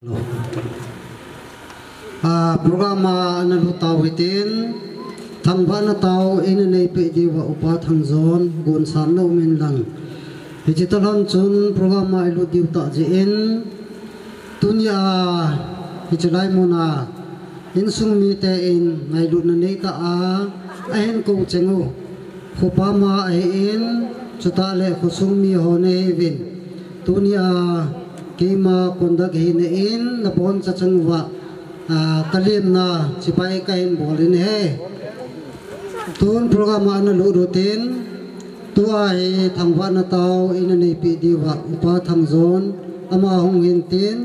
Program na lutaw itin thangba na tao ina nei pe diwa upa thangzon gun san no min lang digitalon chun program ma ilu diu ta je in tunya hichalai mona in sung mi te in ngai lu na nei ta a ahen ko chengu khopa ma ai in chuta le khosung mi ho nei vin tunya kima kondak hi ne in na bon cha changwa talim na sipai kain bolin he tun program na lu rutin tuai thangwa na tau ina nei pi diwa upa thangzon ama hong hin tin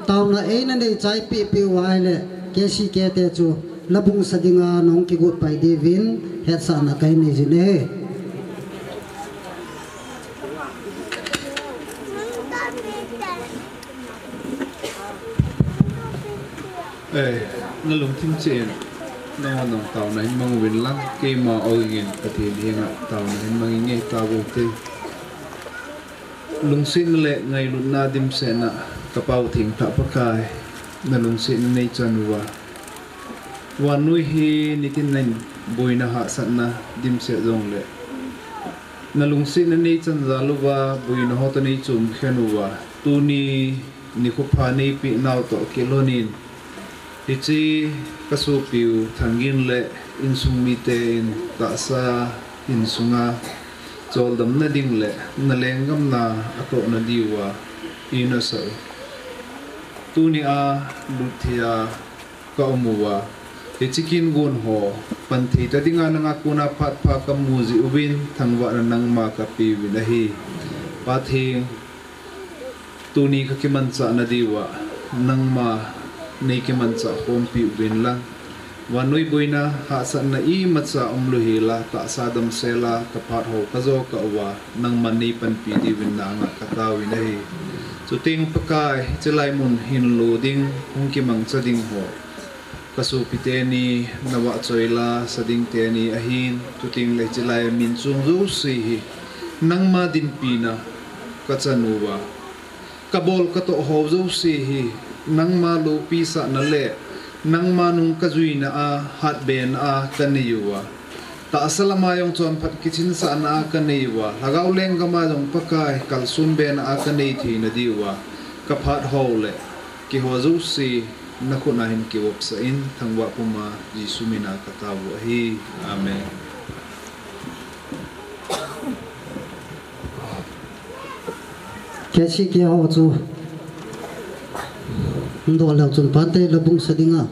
tau na ina nei chai pi pi wai le kesi ke te chu labung sadinga nong ki gut pai divin het sa na kai nei jin he nó lùng thiên triển nó hoạt động tàu này mong vinh lắm khi mà ôi nghìn có thể hiện ạ tàu này mang nghe tàu vô tư lùng xin lệ ngày luôn na dim sẽ nạ kapau thỉnh thọ bắc khai nó lùng xin nay chân và nuôi hi ni tin nành bồi na hạ sẵn na dim sẽ dòng lệ nó lùng xin nay chân ra lu và bồi na hot nay chùm khen và tu ni khop pha ni pi nau to kilonin hichi kasu piu thangin le insung mi te in ta sa insunga chol dam na ding le na lengam na ako na diwa ina sa tuni a luthia ka umuwa hichikin gun ho panthi ta dinga na kuna phat pha ka muzi ubin thangwa na nang ma ka pi winahi pathing tuni ka kiman sa na diwa nang ma nei ke man cha khom pi win la wanoi boina ha san na I matsa umluhila ta sadam sela ka phat ho ka zo ka wa nang mani pan pi di win na nga ka ta wi nei chuting pakai chelai mun hin loading hung ki mang chading ho kasu piteni nawa choila sading te ni ahin chuting le chelai min chung zo si hi nang ma din pi na ka chanuwa kabol ka to ho zo si hi nang ma lo pi sa na le nang ma nung kazui na a hat ben a kaniyuwa ta asalama yong chon phat kichin sa na kaniyuwa hagaw leng gama jong pakai kalsun ben a kanei thi na diwa ka phat hole ki ho zu si na ko na hin ki wop sa in thangwa puma jisu mina katawu hi amen kesi ke ho chu ndo lao chun pate labung sadinga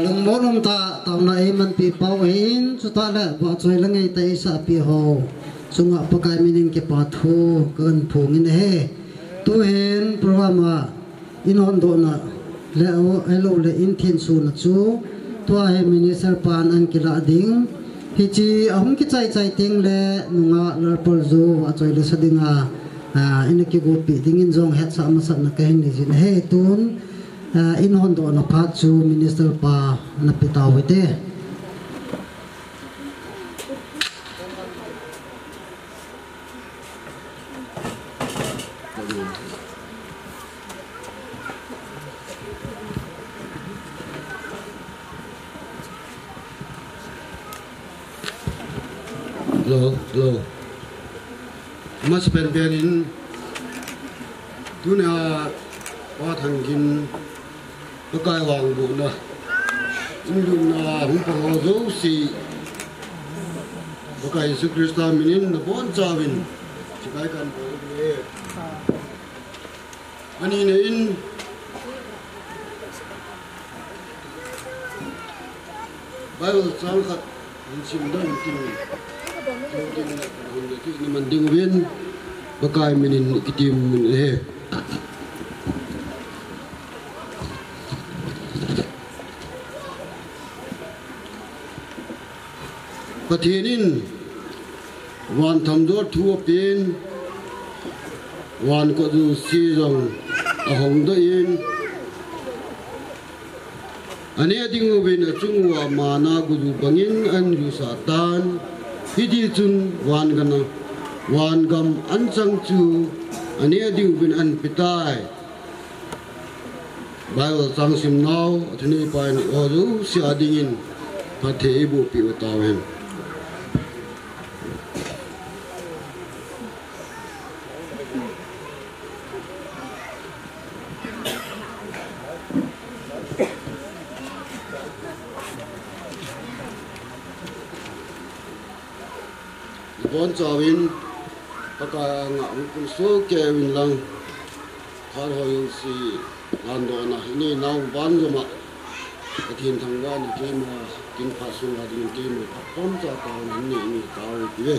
lung mo lung ta tao na man pi pau in chu ta la wa choi la ngai tai sa pi ho chunga pakai minin ke pa thu kan phung in he tu hen programa in on do na le o elo le in thin su na chu tua he minister pan an kila ding hi chi ahum ki chai chai ting le nunga lar por zo wa choi le sa dinga in ki go pi ding in jong het sa ma sa na ka hin ni jin he tun in hon do na phat chu minister pa na pitaw ite lo mas berberin dunia Pathen Vangbohna in na hum pa zo si bakai su krista minin na bon chawin chikai kan bo e ani ne in Bible sang khat in sim dan tin ni manding win bakai minin kitim he Pathenin wan thamdor thu pin wan ko du si jong a hong da in ane ding ubin chungwa mana gu du bangin an ru satan hidi chun wan gana wan gam an chang chu ane ding ubin an pitai Bible sang sim now athni pain odu si adingin pathe bu pi utawen Bon chawin paka nga kun so kewin lang har hoyong si lando na ni naw ban jama Pathen thangwa ni kema kin phasu ga din kema pom cha ta ni taw piwe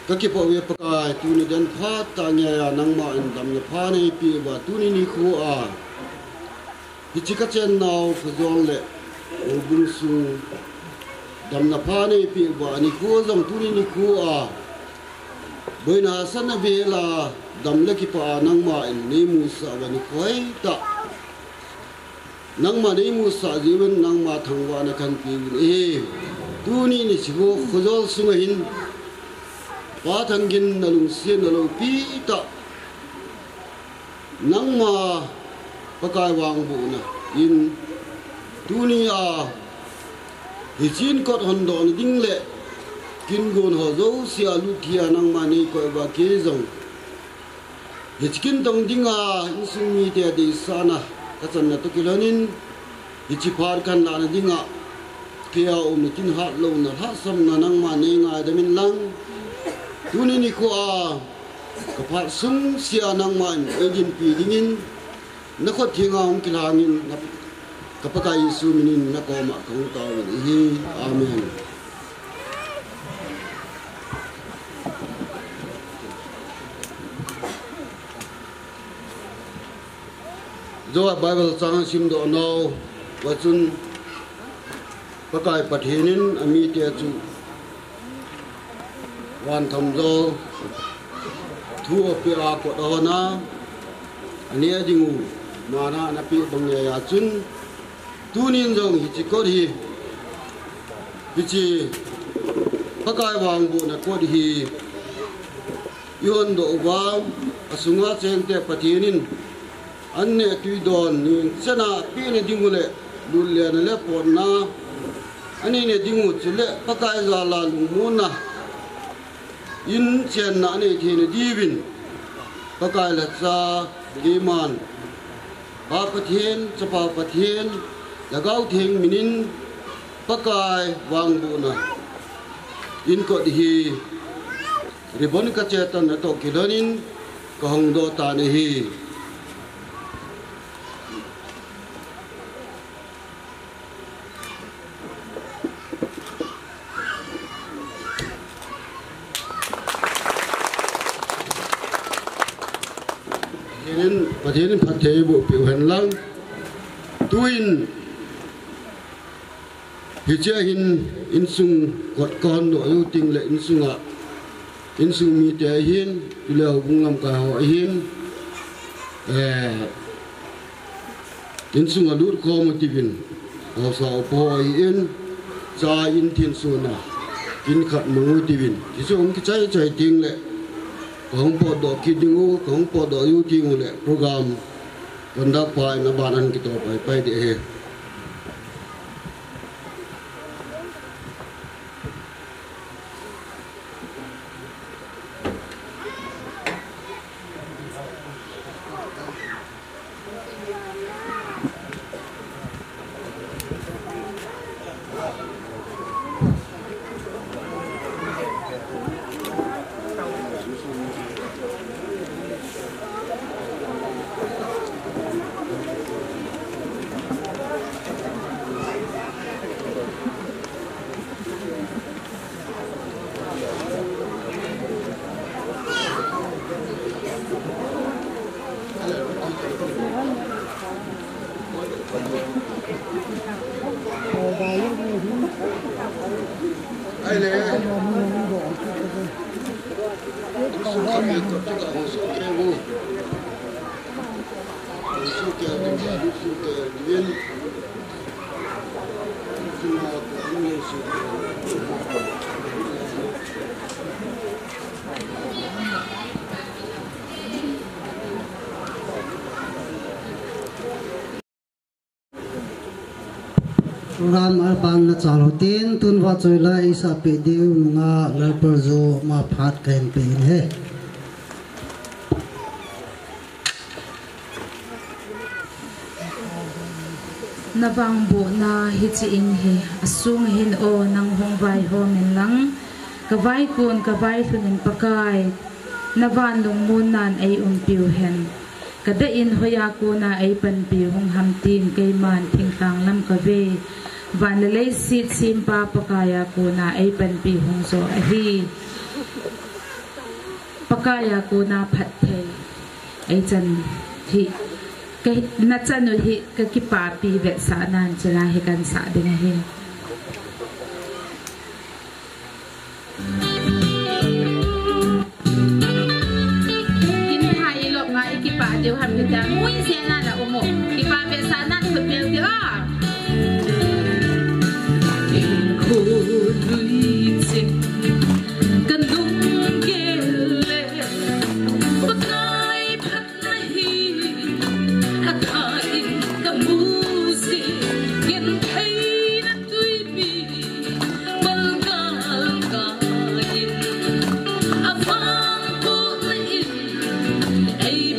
kaki po we paka tu ni dan pha ta nya ya nang ma in dam na pha nei pi ba tu ni khu a hichika chen naw phujol le ubun su dam na pha nei pi ba ni khu jong tu ni khu a boina san na be la dam le ki pa nang ma in ni mu sa ba ni khoi ta nang ma ni mu sa jiwen nang ma thangwa na kan pi e tu ni chigo khojol sunga hin pa thangin na lung sien na lo pi ta nang ma pakai wang bu na in tu ni a Hicin kot hondo ni ding le kin gon ho zo sia lu thia nang ma ni ko ba ke zong hichkin tong dinga insung mi te de sana ka chan na to kilonin hichi phar kan la na dinga kia om ni tin ha lo na ha sam na nang ma ni nga da min lang tu ni ni ko a ka phar sung sia nang ma edin pi dingin na ko thinga om kilangin na kapaka Yesu minin na ko ma kong tao hi amen zo Bible sang sim do no wachun pakai pathenin ami te chu wan tham zo thu pe a ko do na ani adingu mana na pi bang ya chun tunin jong hichi ko hi hichi pakai wang bu na ko hi yon do wa asunga cheng te pathenin anne tui don ni chana pi ne dingule lulle na le pon na ani ne dingu chule pakai za la lu na in chen na ne thi ne divin pakai la cha liman pa pathen chapa pathen lagau thing minin pakai wang bu na in ko hi ribon ka chetan na to kilonin ka hong do ta ne hi Pathen pathe bu pi hen lang tuin hicha hin insung kot kon do yu ting le insunga insung mi te hin le bungam ka ho hin insung alut ko mo tivin ho sa po in cha in tin suna in khat mo tivin ti song ki chai chai ting le kong po do ki dingu kong po do yu ting le program kondak pai na banan ki to pai de he ai lẽ số khác biệt của tất cả hồ sơ kêu hồ sơ kêu đến cả lúc sơ kêu đến sinh hoạt của những người sự program alban na chalotin tunwa choila isa pe diu nga lalperzo ma phat campaign he na Vangbohna hi in he asung hin o nang hongwai ho men lang kawai kun kawai thunin pakai na van lung mun nan ai piu hen kada in hoya ko na ai pan pi hong ham tin kay man thing tang lam ka ve van le sit sim pa pakaya ko na ai pan pi hong so hi pakaya ko na phat the ai chan hi cái na chan no hi ka ki pa pi ve sa nan chana he kan sa ding hi điều hành người ta muốn xem là ủng hộ thì ba về sáng nay thực hiện được à khổ lụy tình cần đúng kề lệ bất ngờ phát này hạt hải cầm mũ gì hiện thấy đã tươi bì bằng cả in vang cô in ai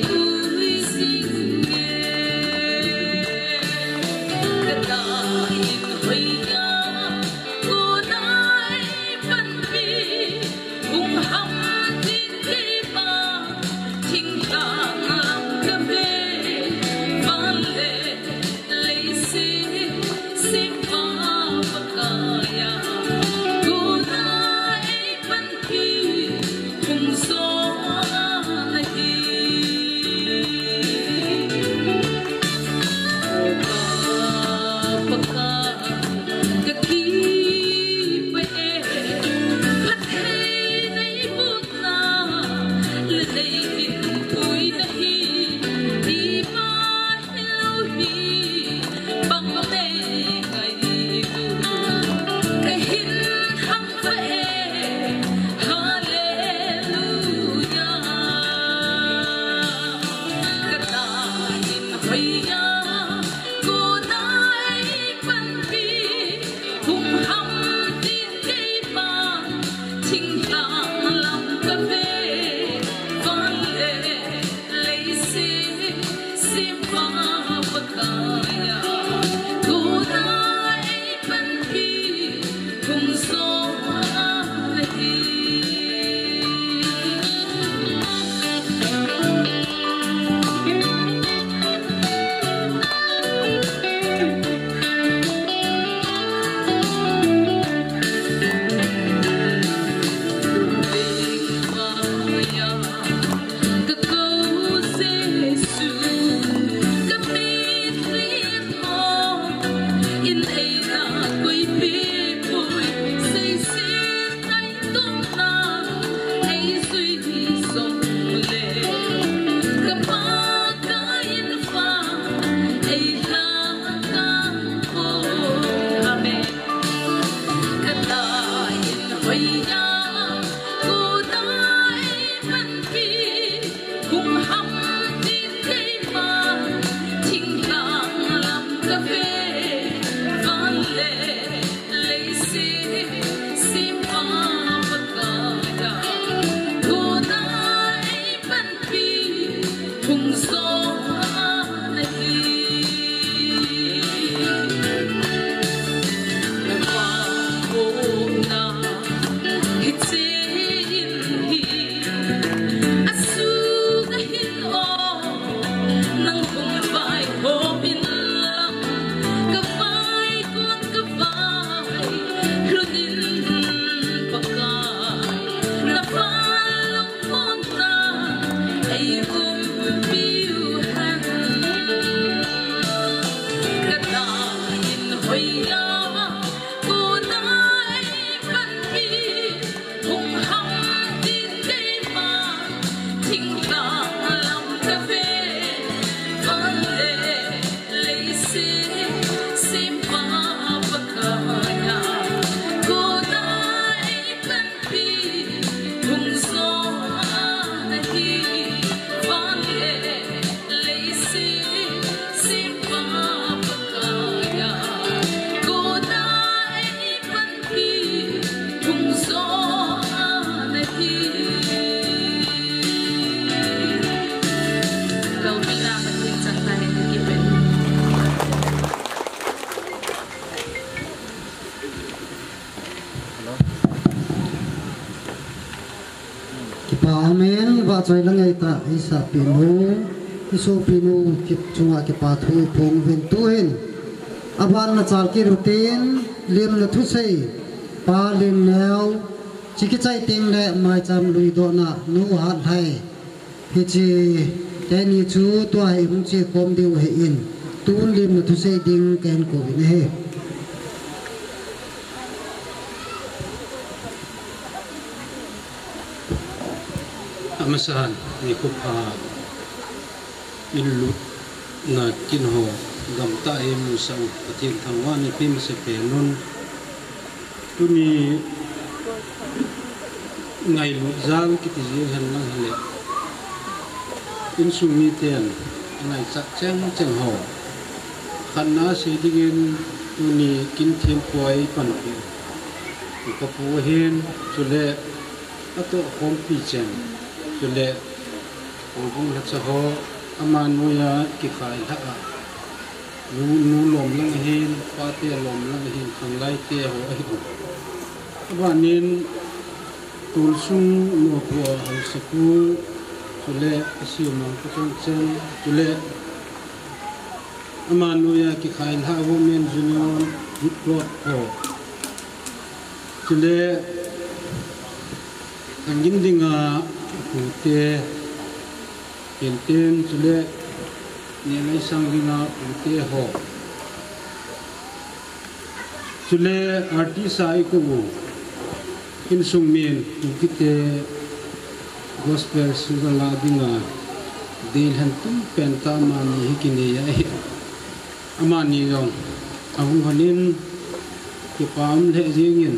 Amen. Và chơi lăng ngay ta isa pinu iso pinu kip chunga ke pathu pong ven tuin aban na chal ki rutin lim na thu sei pa lim neo chiki chai ting le mai cham lui do na nu hat hai hi chi te ni chu to hai mung chi kom diu he in tun lim na thu sei ding ken ko bin he amasahan ni kupa In-Lut na kinho gamta emu sa Pathen Vangbohna pim se pelon tuni ngai lu zal kiti ji han lang hale in sumi ten ngai chak cheng cheng ho khanna se digin tuni kin them poi pan pi ko pu hen chule ato khom pi chen chule ong la cha ho amanuya ki khai ha nu lom lang hin pa te lom lang hin khang lai te ho ai ho abanin tul sung no ko hal saku chule asiu mang ko chong chen chule amanuya ki khai ha ho men junior hit got ho chule Thanggin dinga ute Pintin chule ni ngai sang dinga ute ho chule artisai ko in sungmin kite gospel sugala dinga dil han tum penta mani hikini ya amani yong ahung hanin ki pam le jingin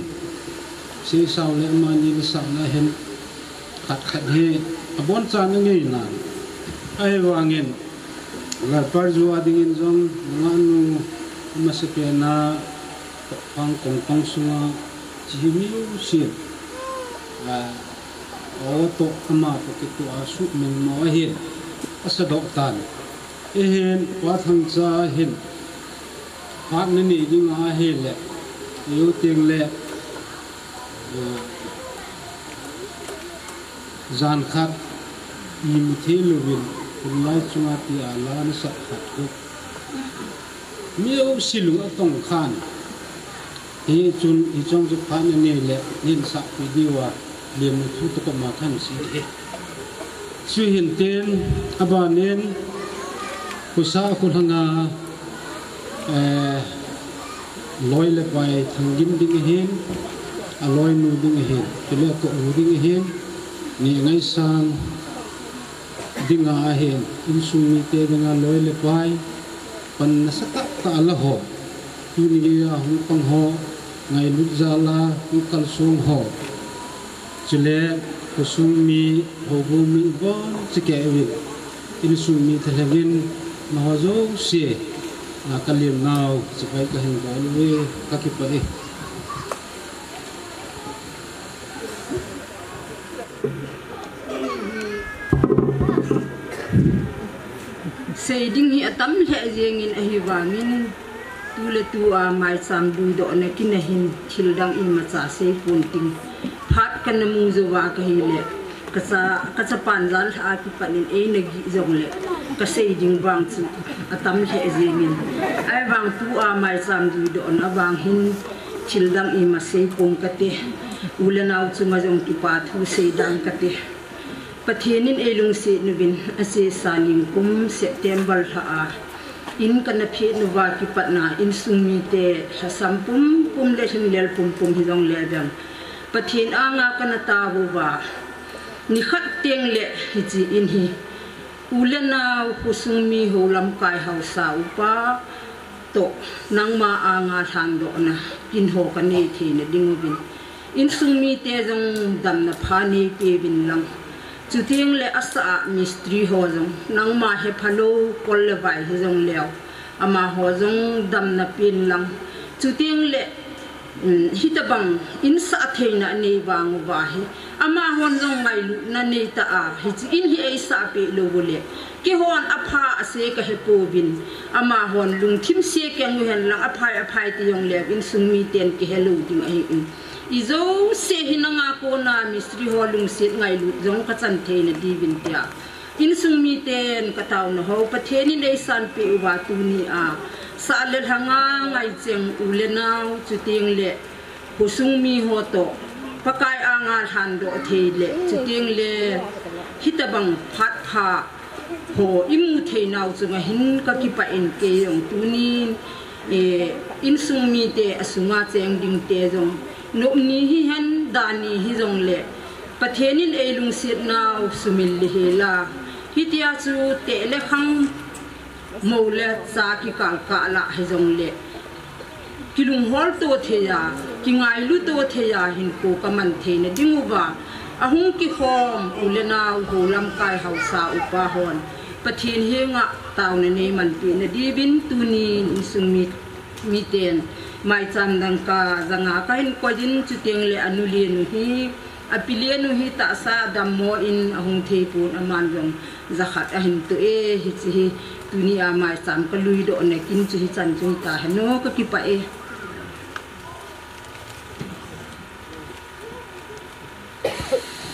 si saw le amani sa na hen khat he abon chan ngai na ai wangin la parju adingin jong nganu masapena phang kong kong sunga chimiu si auto ama pakitu asu men mo hin asadok tan ehen wathang cha hin hat ni dinga hele yu ting le zan khat im theluwin lai chunga ti ala na sa khat ko miu silung atong khan e chun i chong ju phan ne le nin sa pi diwa lem thu to ko ma khan si e chu hin ten abanen kusa khulanga loi le pai thanggin ding hin aloi nu ding hin tele ko ding hin ni ngai sang dinga hen insumi te dinga loi le pai pan nasaka ta la ho tuni ya hu pang ho ngai lu zala u kal sung ho chile kusumi hobumi bon chike wi insumi thalagin mahazo se kalim naw chipai ka hin ba we ka ki pa e Saying hi atam le jengin ahiwangin tule tua mai sam du do ne kinahin thildang in macha se punting phat kan mu zowa ka hile kasa panjal a ki panin e nagi jongle ka saying wang chu atam le jengin ai wang tua mai sam du do na wang hin thildang in ma se pung kate ulanau chu ma jong ki pa thu seidang kate Pathenin elung se nubin ase saling kum September ha in kana phe nuwa ki patna in sumi te sampum pum le lel pum pum hidong le bang pathen anga kana ta wa ni khat teng le hi in hi ulana kusumi holam kai hausa upa to nangma anga thang do na kin ho ka ne the ne dingubin in sumi te jong dam na phani ke bin lang chuting le asa mystery ho jong nangma he phalo kol le vai he jong leo ama ho jong dam na pin lang chuting le hitabang in sa theina nei wang wa hi ama hon jong ngai lu na nei ta a hi in hi ai sa pe lo bole ki hon apha ase ka he po bin ama hon lung thim se ke ngu hen lang aphai ti yong le in sungmi ten ki hello ding ai izo se hinanga ko na mistri holung sit ngai lut jong ka chan the na di bin tia in sung mi ten ka taw na ho Pathen in dei san pe wa tu ni a sa le hanga ngai cheng u le naw chu ting le ko sung mi ho to pakai anga han do the le chu ting le hitabang phat pha ho imu the naw chu nga hin ka ki pa en ke yong tu ni in sung mi te asunga cheng ding te jong no ni hi han dani hi jong le Pathen in elung sit naw sumil le hela hitia chu te le khang mo le sa ki ka la hi jong le kilung hol to the ya ki ngai lu to the ya hin ko ka man the ne dingu ba ahung ki khom ule naw ho lam kai hausa upa hon Pathen he nga taw ne ne man pi ne di bin tu ni sung mi ten mai cham dang ka zanga ka hin ko din chu teng le anuli nu hi apile nu hi ta sa dam mo in ahung the pun aman jong zakhat a hin tu e hi chi tu ni a mai cham ka lui do ne kin chu hi chan chu ta hano ka ki pa e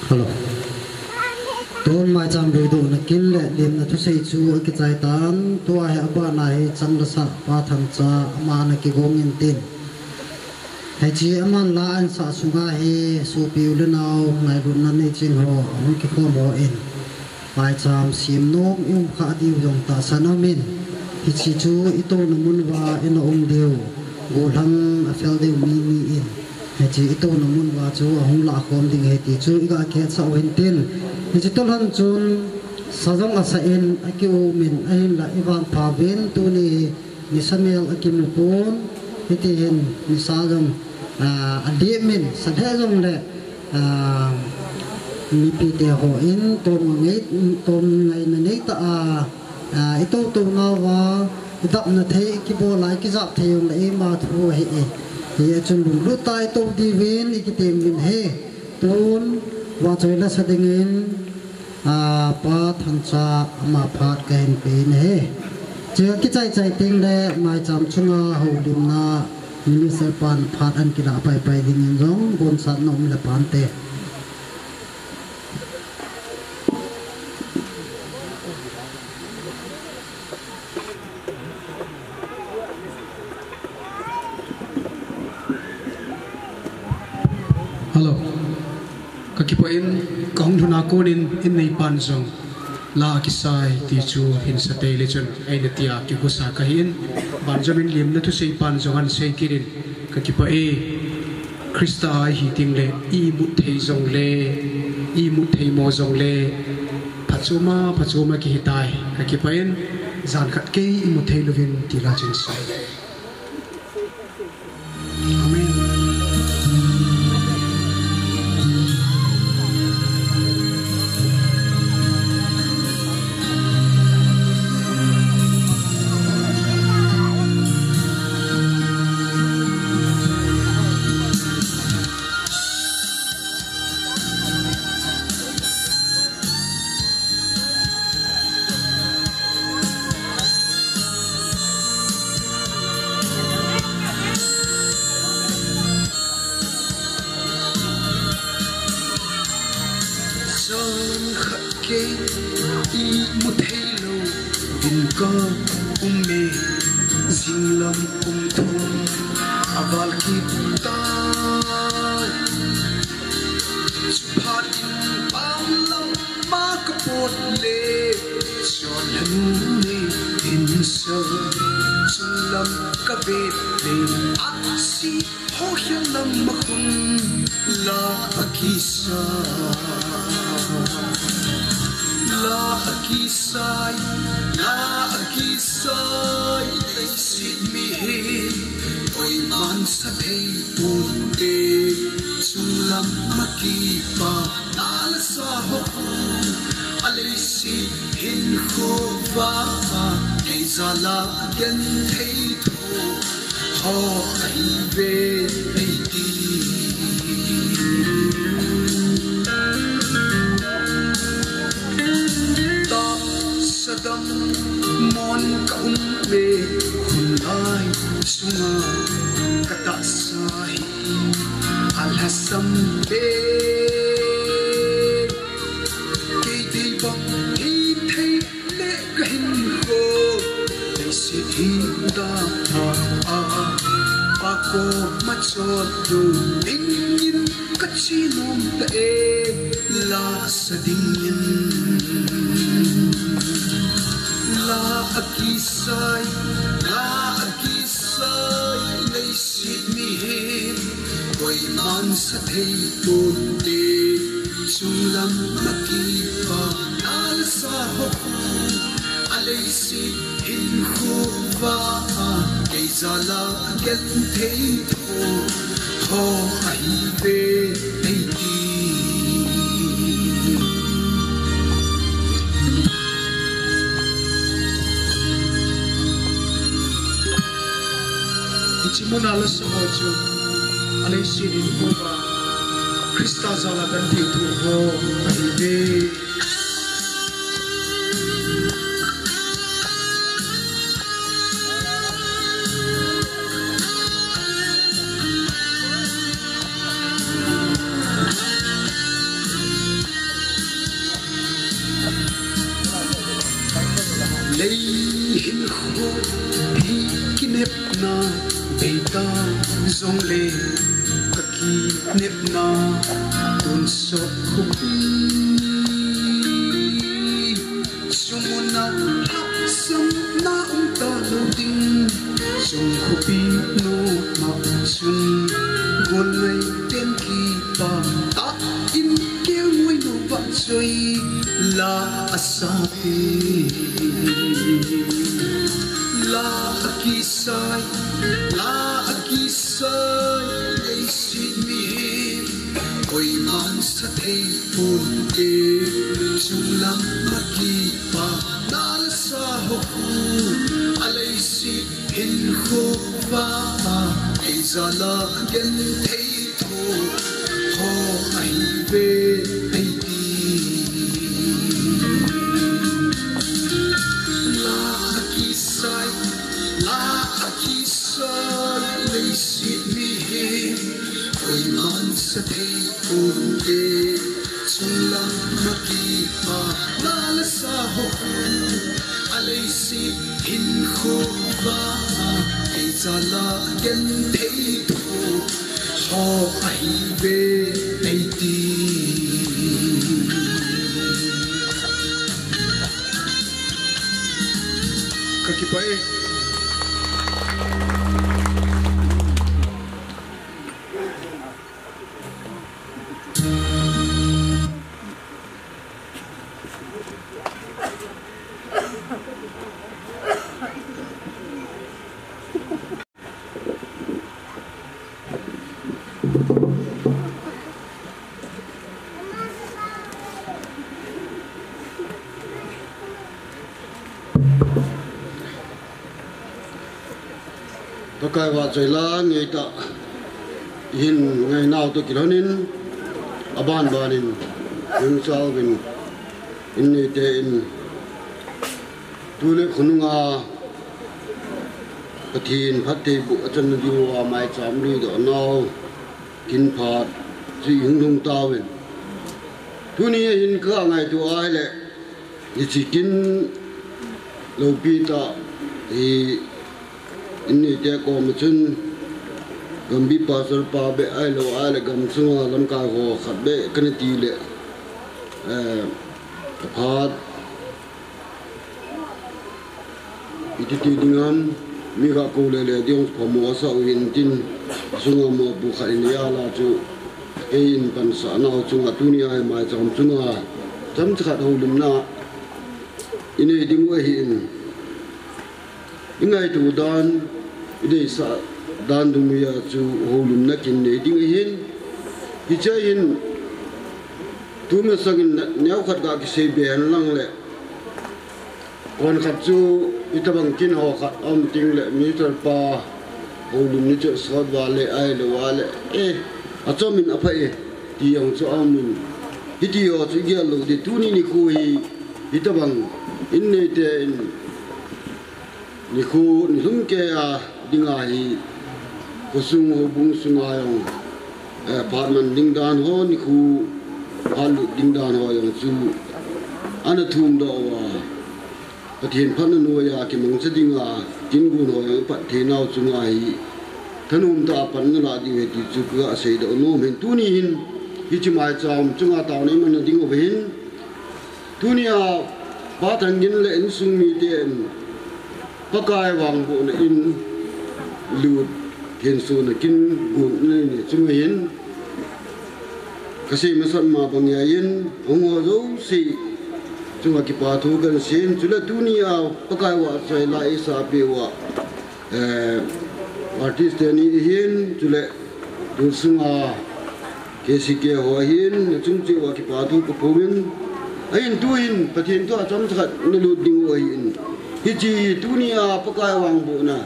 hello ton mai cham do do na kin le lim na thu sei chu ki chai tan to ai aba na he chang la sa pa thang cha ma na ki gom in tin hai chi aman la an sa sunga he su piu le naw ngai gun na nei ching ho hu ki khom ho in mai cham sim nok um kha diu jong ta sanamin hi chi chu i to na mun wa in om deu go lam a fel deu mi in hai chi i to na mun wa chu hung la khom ding he ti chu i ga khe sa wen tin hi chi to han chun sajong asa in akiu min ain la iwan pa ven tu ni samel akim pon hiti hin ni sajong adi min sadhe jong le mi pi te ho in tom ngai na nei ta ito to na wa dap na thei ki bo lai ki jap thei yong le ma thu he e chun lu tai to di ven ki tem min he ton wa choi la sa ding in pa thang cha ma phat ka hin pe ne che ki chai ting le mai cham chunga ho dim na ni se pan phat an ki la pai ding in jong gon sa nom le pan te hello kakipain kahong thuna konin in nei pan zong la kisai ti chu hin sa te le chun ai na tia ki ko sa ka hin ban jamin lim na thu sei pan zong an sei kirin kakipai Krista ai hi ting le i mu thei zong le i mu thei mo zong le phachuma ki hitai kakipain zan khat ke i mu thei lovin ti la chun sai amen hasam be ke di bang hi thei le kahin ko nei si hi da a ako machot du ingin kachinom ta e la sadingin la akisai nei sit mi hin koi man sa thei ton te sulam makipa al sa ho alai si hin khuwa ke zala gel thei tho ho ai ve ei ti Chimuna la saho chu alai sirin kova Krista zala kan thi thu ho ai ve lei hin ho hi kinep na Beita zong le kaki nip na tun so khupi sumuna sam na ta lo ding sum khupi no ma sun gon mai ten ki pa ta in ke moi no ba choi la asati la akisai nei sit mi koi man sa thei pun ke sulam maki pa nal sa ho alai sit hin kho va ei zala gen thei tho ho ai ve ei ti la akisai nei sit mi koi man sa thei pun ke sulam maki pa nal sa ho alai sit hin kho va ei zala gen thei tho ho ai ve ei ti kakipai Pakai wa jaila ngai ta hin ngai nau to kilonin aban banin yung salvin inni te in tule khununga pathin phatte bu achan diwa mai chamli do nau kin phat ji hung tawin tuni hin ka ngai tu ai le ni chikin lobita hi inni te ko machun gambi pasar pa be ai lo ai le gam chunga lam ka ho khat be kan ti le phat iti dingan mi ga ko le diong phomo sa win tin sunga mo bu kha in ya la chu in pan sa na chunga tunia ai mai cham chunga cham khat ho lim na ine ding we hin ingai tu dan ide sa dan dumia chu holum na kin ne ding hin hi chain tu me sagin nyau khat ga ki se ben lang le kon khat chu itabang kin ho khat om ting le meter pa holum ni chu sod wa le ai le wa le achomin apa ti yang chu amun hi ti yo chu ge lo de tu ni ku hi itabang in ne te in ni khu ni hum ke a dinga hi kusung ho bung sunga yong phạt mình đinh đàn ho ni khu phạt lụt đinh đàn ho yang chu anh thum đó Pathen phan nuôi à cái mong sẽ đi ngà chính quân hồi Pathen nào chung ai thân ta pan là đi về thì chú cửa xây đổ nô mình tu ni hin hi chỉ mai chồng chung à tàu này mình đi ngồi hin tu ni à Thanggin lên sung mi tiền pakai Vangbohna In-Lut hiện số là kinh gùn này chung hin cái gì mà sẵn mà bằng nhà yên ông hoa dấu xì chung là cái bà thu gần xin chú là tu ni à pakai wa sai lại sa bê wa artist ni hiền chú là tu sung à cái gì kia hoa hiền chung chỉ wa cái bà thu có phô biến anh tu hin Pathen tu trong thật nên lụt đinh hoa hiền hi chi tu ni à pakai Vangbohna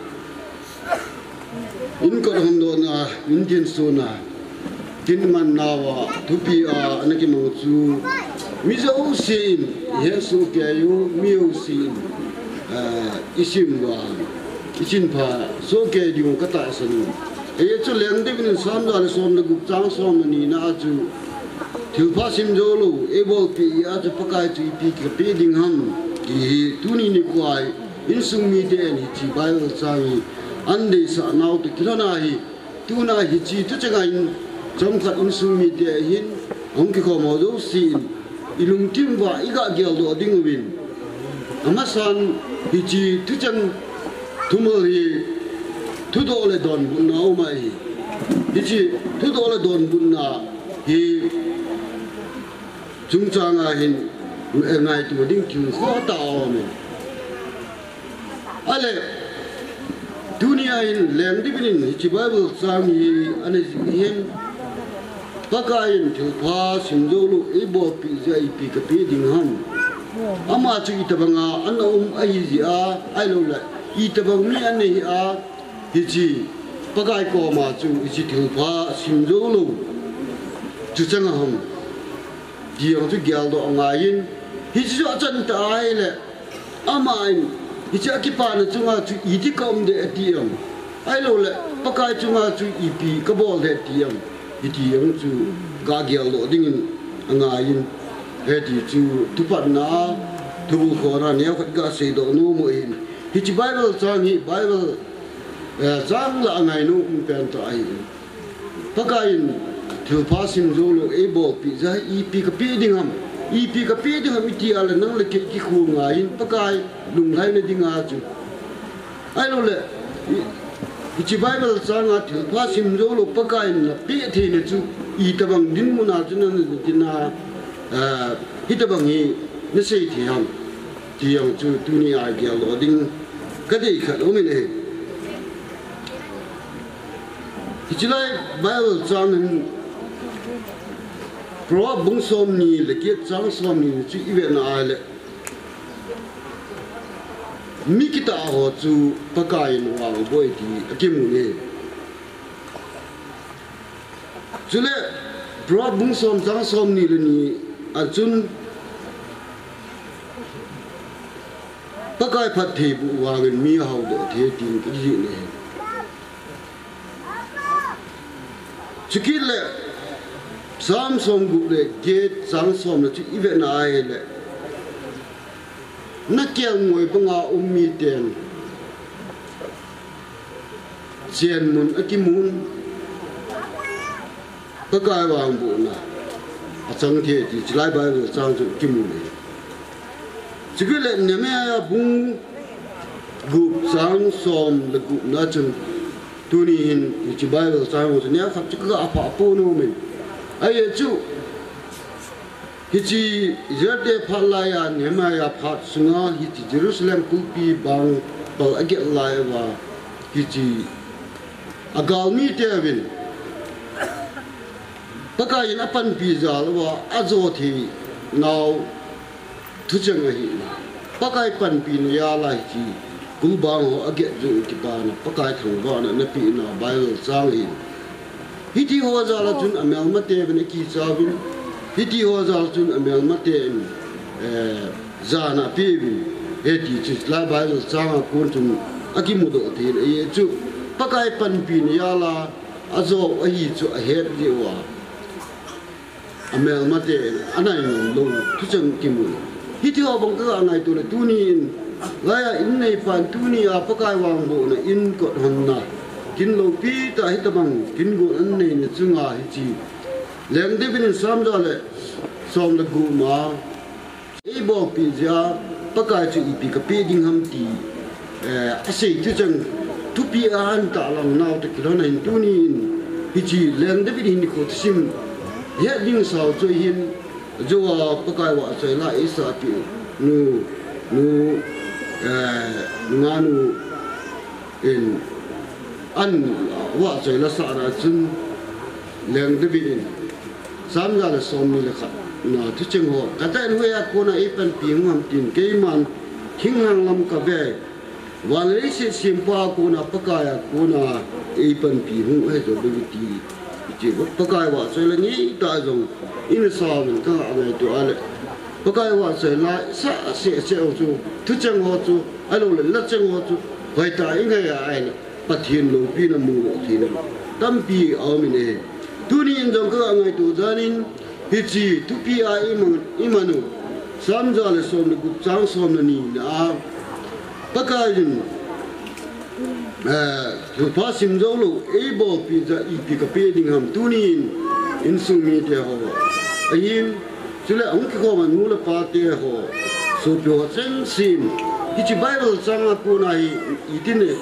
In có hôm đó na in thiên số na tin man nawa thupi a anaki mang chu mi zo sin he su ke yu miu sin isim wa ichin pha so ke yu ka ta san e chu leng de bin sam da som na gup chang som ni na chu thil pha sim jo lo e bol pi a chu pakai chu pi ke pe ding ham ki tu ni ni kwai in sung mi de ni chi bai lo chang an de sa nau te kilana hi tu na hi chi tu changa in trong khát in sung mi de hin ông cái kho màu dấu xin ilung tim và iga gel do ding win amasan hi chi tu chang tu mo hi tu do le don bun na o mai hi chi tu do le don bun na hi chung chang a hin ngai tu ding chu kho ta o me ale dunia in leng dibinin chi Bible sang hi ane hin pakain thu pha simjolu ebo pi jai pi ka pi ding han ama chu itabanga an ai ji a ai lo la itabang mi an hi a hi chi pakai ko ma chu chi thu pha simjolu chu chang ham diang chu gyal do nga yin hi chu chan ta ai le ama in hi chi akipa na chu nga chu idi kom de atiam ai lo la pakai chu nga chu ipi ka bol de atiam iti yang chu ga gyal lo ding anga yin he ti chu tu pat na tu ko ra ne khat ga se do no mo in hi chi Bible chang hi Bible chang la ngai no pen ta ai pakai thu pha sim zo lo e bo pi za i pi ka pi ding ham i pi ka pi ding ham iti ala nang le ki khu nga yin pakai lung lai ne ding a chu ai lo le Ichi Bible sanga thu pha sim zo lo pakai na pi the ne chu I tabang din mu na chu na dina hi tabang hi ne sei thi ham ti yang chu tu ni a gya lo ding ka dei kha lo me ne ichi lai Bible sang pro bung som ni le ke chang som ni chu I ve na ai le mi kita ho chu pakai no wa boi ti akimu ne chule pro bung som chang som ni le ni achun pakai phat the bu wa gen mi hau do the tin ki ji ne chikile sam som gu le ge chang som le chu I ve na ai le na kiang ngồi banga mi ten chen mun akimun pakai Vangbohna achang the ti chlai Bible chang chu kimun chigile ne me ya bung gup chang som le gup na chun tuni hin chi Bible chang chu ne khap chu ka apa po no men ai chu Hichi Zerde Palaya Nemaya Pat Sunga Hichi Jerusalem Kulpi Bang Pal Aget Laiwa Hichi Agalmi Tevin Pakayin Apan Pizalwa Azoti Now Tujangahi Pakai Pan Pinayala Hichi Gulbang Aget Zutipana Pakai Tangvana Napina Bible Sangi Hiti Hozala Jun Amelma Tevin Eki Savin Hiti hozal chun amel maten zana pevi heti chis la Bible changa kun chun akimudo the e chu pakai pan pin yala azo ahi chu a het diwa amel mate anai lo tu chang kimu hitio bang ka angai tu le tuni in laya in nei pan tuni a pakai wang bo na in ko honna kin lo pi ta hitabang kin go an nei ne chunga hi chi leng de bin sam da le som le gu ma e bo pi ja pakai chu i pi ka pi ding ham ti a sei tu chang tu pi an ta lang nau te kilo na in tuni in hi chi leng de bin ni ko sim ya ding sao choi hin jo pakai wa choi la isa pi nu nganu in an wa choi la sa ra chun leng de bin sam ga la som ni la kha na tu cheng ho ka ta nu ya ko na e pan pi ngam tin ke man thing nang lam ka be wan le se sim pa ko na pakaya ko na e pan pi hu ai zo be ti chỉ pakai wa sai la ni ta jong in sa min ka ame to ale pakai wa sai la sa se o chu tu chang ho chu alo le la chang ho chu vai ta in ga ya ai pathin lo pi na mu thi na tam pi au min e tu ni in jong ka ame to janin hi chi tu pi a imanu sam ja le som le gu chang som na ni na pakai jin tu pasim jolo ebo pizza ipi ka peding ham tunin insumi te ho ayin chule ang ko man mula pa te ho so pyo chen sim hichi bible changa puna hi itine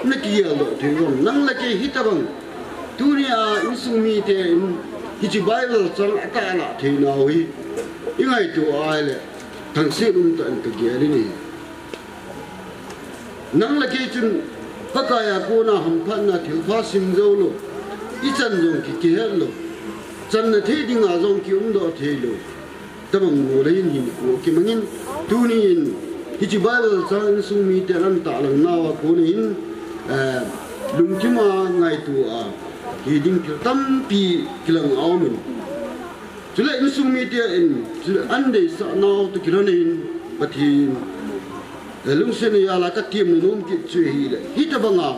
nakiya lo te gom nang la ke hitabang tunia insumi te hichi bible chang atala te na hi ingai tu aile thang se dum tan ka geri ni nang la ke chun pakaya ko na hampan na thilpha simzo lo ichan jong ki ke lo chan na the ding a jong ki do the lo tamang ngo le yin ko ki mangin tuni in hi chi bible chan su mi te ran ta lang na wa ko ni lung ki ma ngai tu a hi ding ki tam pi kilang aw min chule in su mi te in an de sa na to ki ran in pathin lung sen ya la ka tim no nom ki chu hi le hi ta banga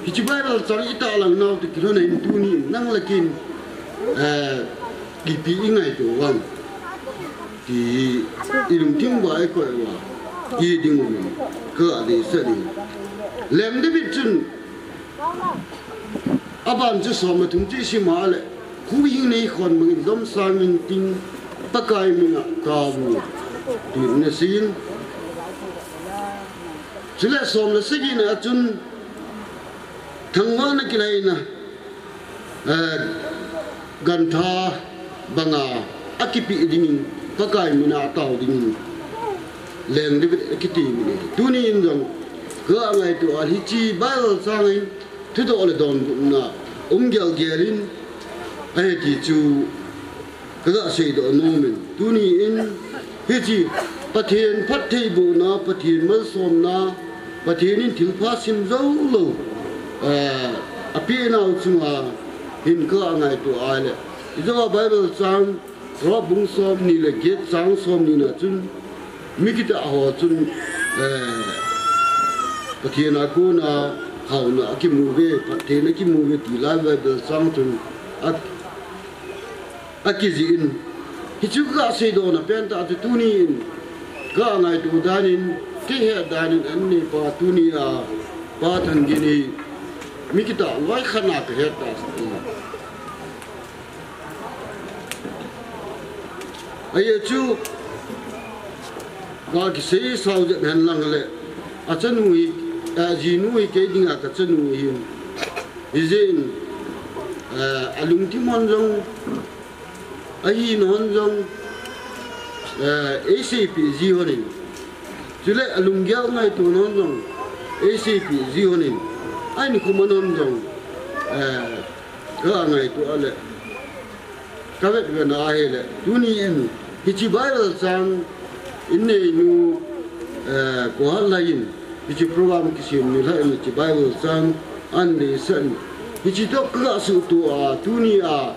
hi chi bai ral chang ita lang naw ti kilo na in tu ni nang la kin ki pi ingai to wang ti ilung tim ba ai ko wa yi ding mo ka de se ni lem de bi chun aban ju so ma tung ji si ma le hu yin nei khon mo dom sang min ting pakai mi na ka bu ti ne sin chile som la sigi na chun thangwa na kilai na gantha banga akipi ding pakai mina taw ding leng de kiti mi tuni in jong ga ngai to al hichi bal sangai thu do le don na umgyal gerin ai ti chu ga sei do no min tuni in hichi pathen phat thei bu na pathen mal som na pathen in thilpha sim zo lo api na chunga hin ka ngai to ale izo bible chang ro bung som ni le get chang som ni na chun mikita ho chun pathen a ko na hau na ki mu ve pathen ki mu ve ti la bible chang chun akizi in hichu ka sei do na pen ta tu ni ga ngai tu danin ke he danin anni pa tuni a pa thangin ni mikita wai khana ke he ta ai chu ga ki sei sau je han lang le a chanui a ji nui ke dinga ka chanui hin izin alung ti mon jong ai non jong ACP zihonin chule alungyal ngai tu non jong ACP zihonin ai ni kumanon jong ga ngai tu ale kavet ga na hele tuni en hichi viral sang inne nu ko halain hichi program kisim ni la en hichi viral sang an de san hichi to ka su tu a tuni a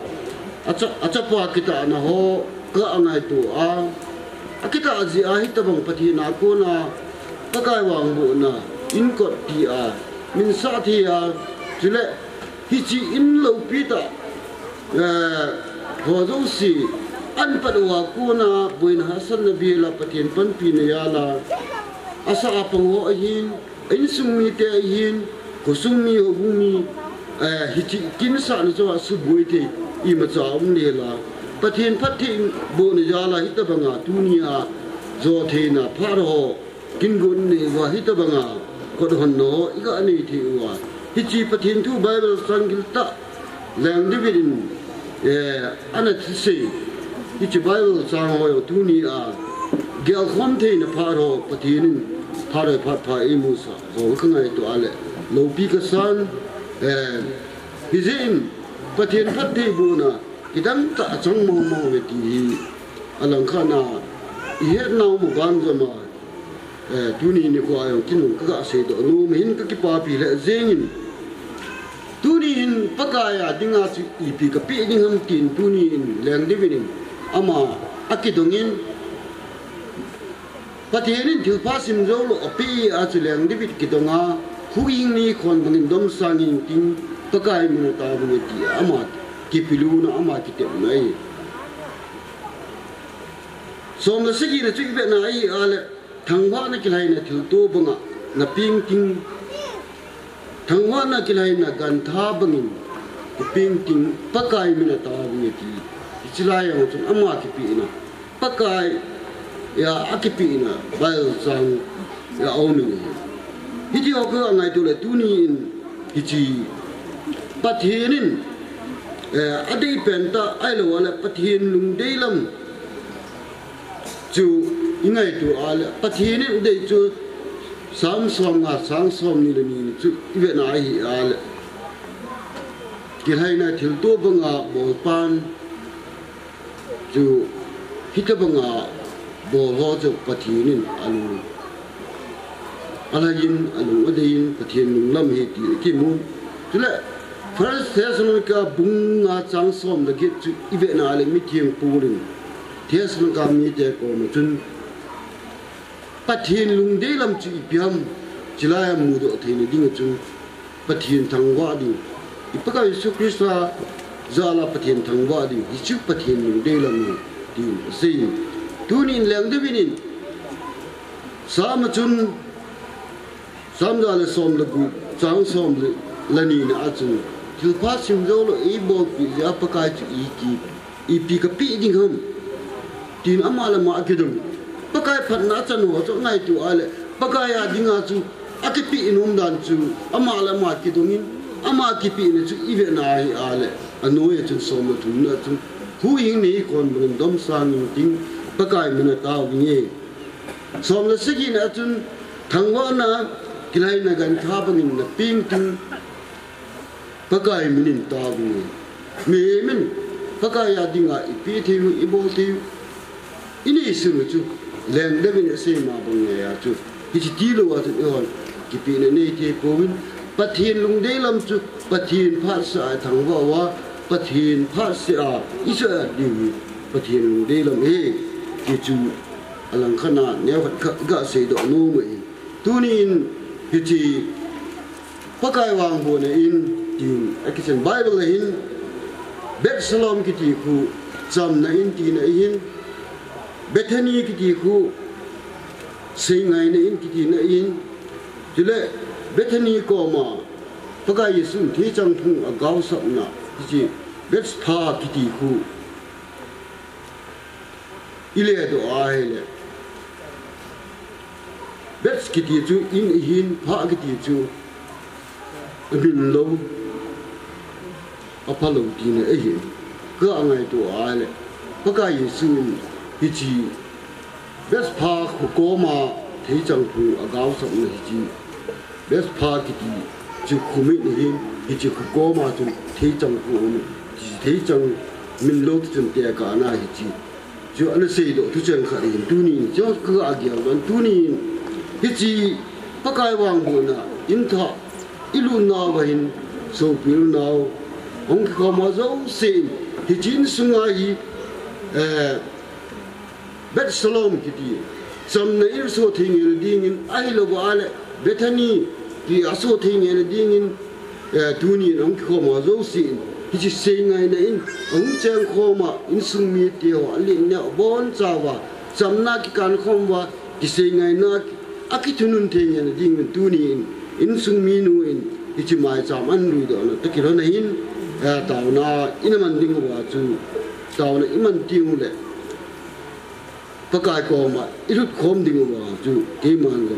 acha pa kita na ho ka angai tu a akita aji a hitabang pati na ko na pakai wang bu na in ko ti a min sa thi a chile hichi in lo pita ho zo si an padwa kuna buin hasan nabi la patien pan pinayala asa apang ho ahin in sumi te ahin kusumi ho bumi hichi kin sa ni so su boite I ma cha le la patien phatin bo ni yala hitabanga tunia zo the na pharo kin gun ne wa hitabanga ko don no iga ni thi wa hichi patien tu bible sangil ta lang dividin ana tsi hichi bible sang ho tunia gel khom the na pharo patien pharo pha imusa zo khngai to ale lo pi ka san hizin patien phathi buna idang ta chang mo mo ve ti alang khana I het naw mo ban jama tuni ni ko ayo kinu ka se do lu min ka ki pa pi le zengin tuni in pakaya dinga si ipi ka pi ding ham tin tuni in leng divinin ama akidongin patienin thil pasim zo lo api a chu leng divit kidonga huing ni khon bangin dom sangin ting pakai min ta bu ti ama ki piluna ama ki te nai som na sigi na chu be na ai ale thangwa na kilai na thil to banga na ping ting thangwa na kilai na gan tha bangin ping ting pakai min ta bu ti ichilai ang chun ama ki pi na pakai ya akipi na bal sang ya omi hiji ko ngai to le tuni in hiji pathienin adei penta ai lo wala pathien lung deilam chu ingai tu ala pathienin dei chu sam som nga sang som ni le ni chu ibe na hi ala kilai na thil to banga bo pan chu hita banga bo ho chu pathienin alu alagin alu adein patien lung lam he ti ki mu tule first Thessalonica bunga chang som da ki chu ibe na le mi thieng purin Thessalonica mi te ko ma chun patien lung de lam chu ipiam chilaya mu do thein ding chu patien thangwa di ipaka Yesu Krista zala patien thangwa di chu patien lung de lam di sei tunin lang de binin sam chun sam zala som la gu chang som lani na chu thil pa sim zo lo e bo pi ya paka chu I ki I pi ka pi ding ham tin amala ma akidum paka phat na chan ho zo ngai tu ale paka ya dinga chu akipi inum dan chu amala ma kidungin ama ki pi ne chu ive na hi ale anoye chu som tu na chu hu ing ni kon bun dom sang ting paka mina ta wi som la sigi na chun thangwa na kilai na gan tha bangin na ping tu pakai minin tabu me min pakai ya dinga ipi thiu ibol thiu ini sunu chu leng de bin se ma bang ya chu ki ti lo wa tu on ki pi ne ne ti ko win pathin lung de lam chu pathin pha sa thang wa wa pathin pha sa isa di pathin lung de lam he ki chu alang khana ne wat ga se do no me tunin ki chi pakai Vangbohna in tin akisan Bible in Betsalom kiti ku cham na in tin in Bethany kiti ku singai na in kiti na in jule Bethany ko ma pakai Yesu thi chang thung agaw sap na kiti Bethpha kiti ku ile do aile Beth kiti chu in hin pha kiti chu bin lo apalo dine ehe ka angai to ale paka Yesu hichi Bethpha ko ma thei chang thu agaw sam ne hichi Bethpha kiti chu khumi ne hichi ko ma chu thei chang thu thei chang min lo chun te ka na hichi chu an sei do tu chang kha rin tu ni jo ka agya ban tu ni hichi paka Vangbohna in tha ilu na wahin so pil now ong ko ma zo sin hi jin sunga hi Betsalom kiti sam na ir so thing il ding in ai lo ba ale Bethany ki aso thing il ding in tu ni ông kho mà dấu xin thì chỉ xây ngày này ông chàng kho mà in sung mi tiêu liền nẹo bốn sao và chấm na cái can không và chỉ xây ngày na cái thunun thế này đi mình tu ni in sung mi nu in thì chỉ mai chấm ăn rồi đó là tất cả nó in tàu na in mình đi qua chú tàu na in mình tiêu đấy pakai ko ma irut khom ding wa chu ke man lo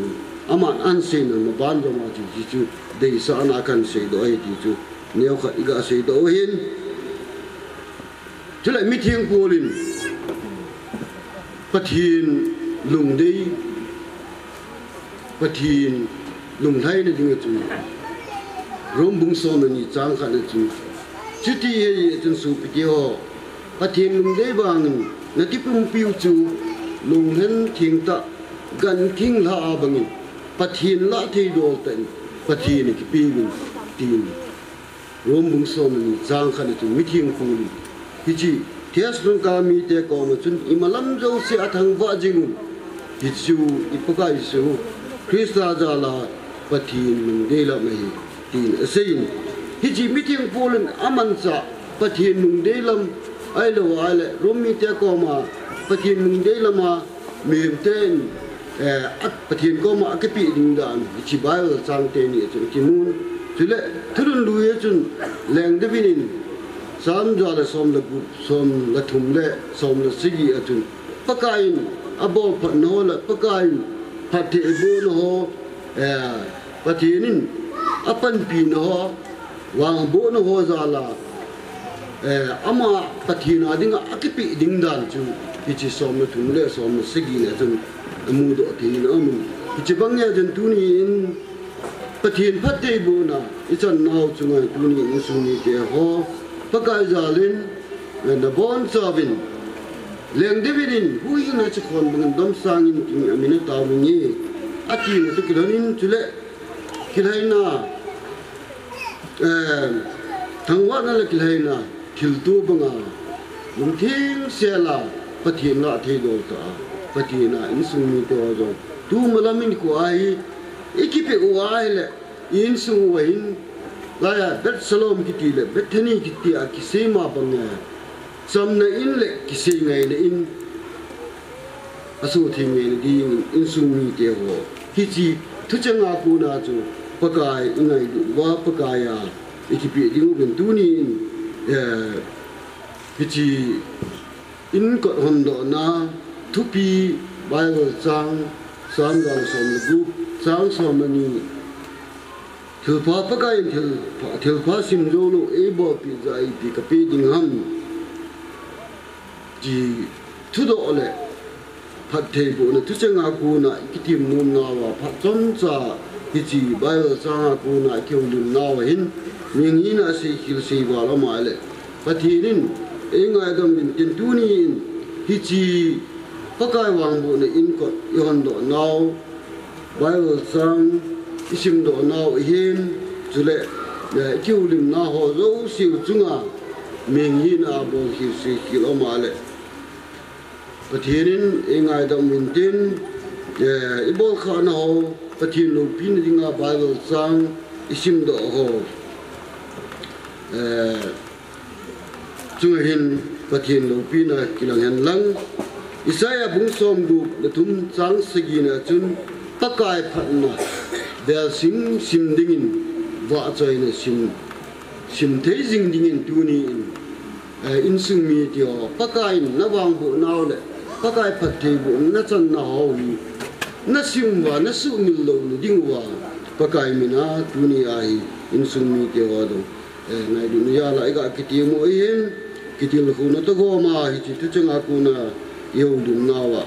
aman an sen no ban jo ma chu de sa na kan se do ai ti chu neo kha iga se do hin chu lại mi thieng polin pathin lung dei pathin lung thai ne ding chu rom bung so na ni chang kha ne chu chu ti ye chen su pi ho pathin lung dei bang na ti pum piu chu lung hen thing ta gan king la bangin pathin la thei do ten pathin ki pi gun tin rom bung so ni jang khan chu mi thing fu hi chi thias lung ka mi te ko ma chun imalam jo se athang wa jingun hi chu ipokai su krista jala pathin lung de la mai tin asein hi chi mi thing fu len aman cha pathin lung de lam ai lo ai rom mi te ko ma pathin mung dei lama mem ten pathin ko ma ke pi ding dan chi ba chang te ni chu ki mun chule thurun luye chun leng de binin sam ja la som la gu som la thum le som la sigi achun pakain abo phat no la pakain phathe bo no ho pathinin apan pi no ho wang bo no ho za la ama pathina dinga akipi ding dan chu ichi som na thum le som sigi ne chun amu do thi na amu ichi bang ya jan tu ni in pathin phatte bu na ichan nau chu ngai tu ni in su ni ke ho pakai zalin na bon savin leng devin hu yin na chi khon bang dam sang in king amina ta ni ati na tu kilanin chule kilaina thangwa na la kilaina khiltu banga lungthing sela pathin la thei do ta pathina in sumi to jo tu malamin ko ai ekipe o ai le in su wain la ya bet salom kiti le bethani kiti a kisema banga samna in le kise ngai le in asu thing ngai di in sumi te ho hichi thuchanga ku na chu pakai ngai wa pakaya ekipe dingu ben tu ni hichi in ko hondo na thupi bible sang sang ga som gu sang som ni thil pa pa kai thil pa sim jo lo e bo pi zai pi ka pe ding ham ji thu do le phat the bo na thu changa ku na ki tim num na wa phat chon cha hichi bible sang ku na kyung lim na wa hin ning in a se hil se wa la ma le pathirin engai dam bin tin tu ni hichi pakai wangbo ne in ko yon do now bible sang isim do now hin chule kiulim na ho zo siu chunga meng yin a bo hi si kilo male pathirin engai dam bin tin ibol kha na ho pathin lo pin dinga bible sang isim do ho chung hin pathin lo pina kilang hen lang isaya bung som gu le thum chang sigina chun pakai phatna bel sim sim dingin wa choi ne sim thei jing dingin tu ni in sung mi tio pakai na wang bu naw le pakai phat thei bu na chan na ho wi na sim wa na su mil lo ni ding wa pakai mina tu ni ai in sung mi tio wa do nai du ya la ga kiti mo yin kitil khu na to go ma hi chi tu changa ku na yo dum na wa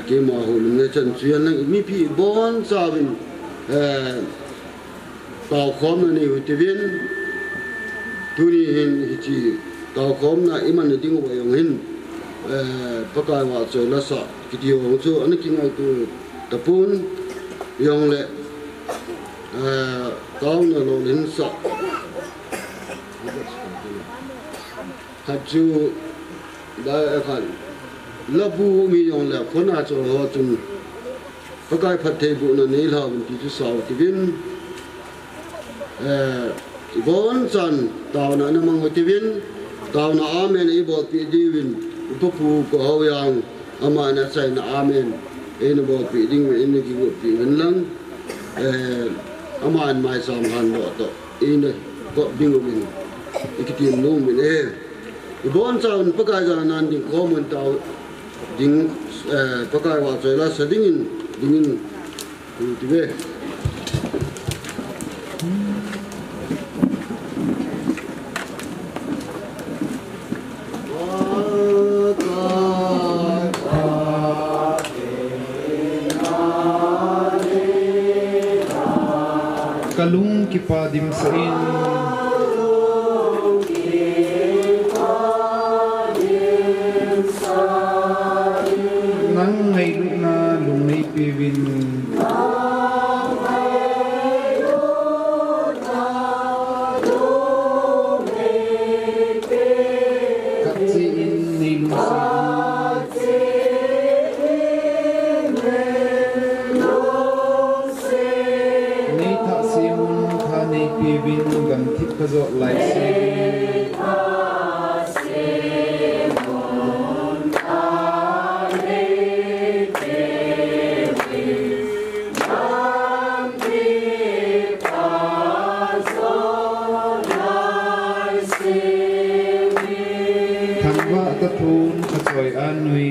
ke ma ho ne chan chuan na mi pi bon sa bin tao khom na ni hu ti vin tu ni hin hi chi tao khom na iman ding wa yong hin pakai wa choi la sa kiti ho chu an ki ngai tu tapun yong le tao na lo lin sa chu da khan labu mi yong la khona cho ho chun pakai phat thei bu na nei la bin ti chu saw ti bin bon chan tao na namang motivin tao na amen ibol pi divin upapu ko hawyang ama na sai na amen ene bol pi ding ene ki pi lang ama an mai sam han do to ene ko ding win ikitim no min bon chan pakai ja nan ding ko mun tao ding pakai wa choi la sadingin dingin tibe kalung kipadim sain nang ngayon na lumay pivin katsiin pivin gan thip kazo lai se thangwa ta thun khachoi anui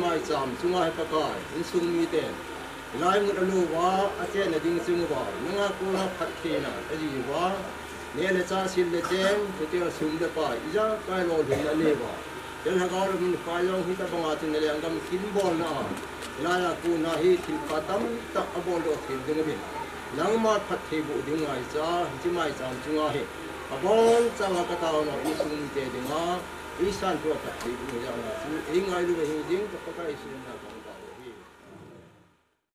mai cham chunga he pakai in sung mi ten lai mu alu wa ate na ding chung wa nga ko na phat thi na aji wa ne le cha sil le chen ko te sung de pa ija kai lo lu na le wa tel ha ga ru min pa yong hi ta banga tin le angam kin bol na la ya ku na hi thil patam ta abol do thil ding bi nang ma phat thi bu ding ai cha ji mai cham chunga he abol cha wa ka ta no i sung mi te ding ma isan to phat thi bu ya na chu ai ngai lu hi ding ta pakai sin na